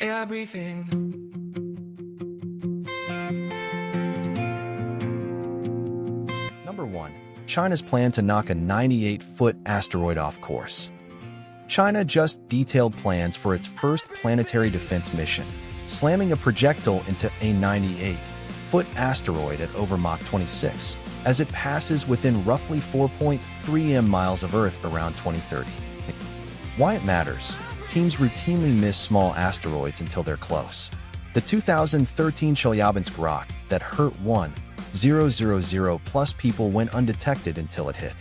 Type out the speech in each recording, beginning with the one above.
air breathing. Number 1. China's plan to knock a 98-foot asteroid off course. China just detailed plans for its first planetary defense mission, slamming a projectile into a 98-foot asteroid at over Mach 26, as it passes within roughly 4.3 miles of Earth around 2030. Why it matters: teams routinely miss small asteroids until they're close. The 2013 Chelyabinsk rock that hurt 1,000 plus people went undetected until it hit.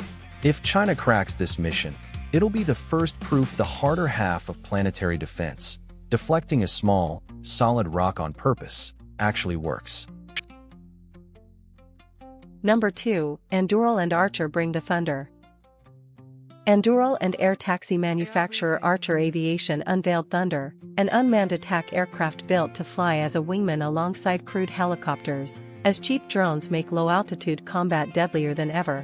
If China cracks this mission, it'll be the first proof the harder half of planetary defense, deflecting a small, solid rock on purpose, actually works. Number 2. Anduril and Archer bring the thunder. Anduril and air taxi manufacturer Archer Aviation unveiled Thunder, an unmanned attack aircraft built to fly as a wingman alongside crewed helicopters, as cheap drones make low-altitude combat deadlier than ever.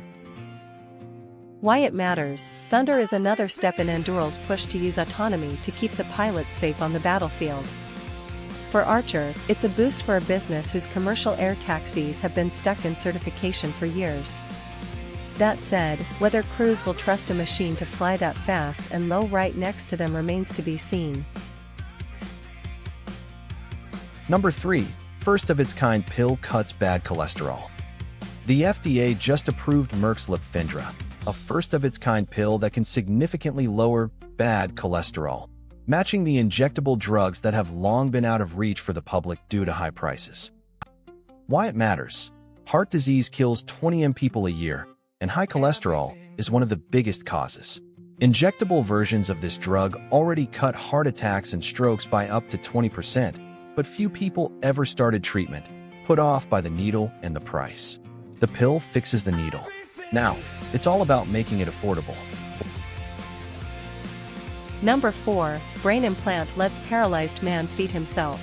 Why it matters: Thunder is another step in Anduril's push to use autonomy to keep the pilots safe on the battlefield. For Archer, it's a boost for a business whose commercial air taxis have been stuck in certification for years. That said, whether crews will trust a machine to fly that fast and low right next to them remains to be seen. Number 3. First-of-its-kind pill cuts bad cholesterol. The FDA just approved Merck's Lipfindra, a first-of-its-kind pill that can significantly lower bad cholesterol, matching the injectable drugs that have long been out of reach for the public due to high prices. Why it matters: heart disease kills 20 million people a year, and high cholesterol is one of the biggest causes. Injectable versions of this drug already cut heart attacks and strokes by up to 20%, but few people ever started treatment, put off by the needle and the price. The pill fixes the needle. Now, it's all about making it affordable. Number 4. Brain implant lets paralyzed man feed himself.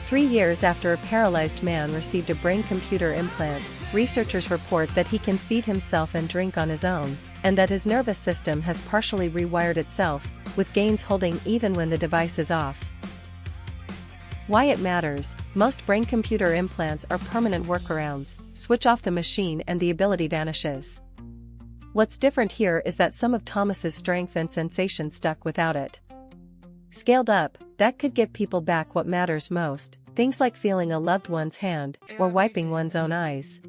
3 years after a paralyzed man received a brain-computer implant, researchers report that he can feed himself and drink on his own, and that his nervous system has partially rewired itself, with gains holding even when the device is off. Why it matters: most brain-computer implants are permanent workarounds. Switch off the machine and the ability vanishes. What's different here is that some of Thomas's strength and sensation stuck without it. Scaled up, that could give people back what matters most, things like feeling a loved one's hand, or wiping one's own eyes.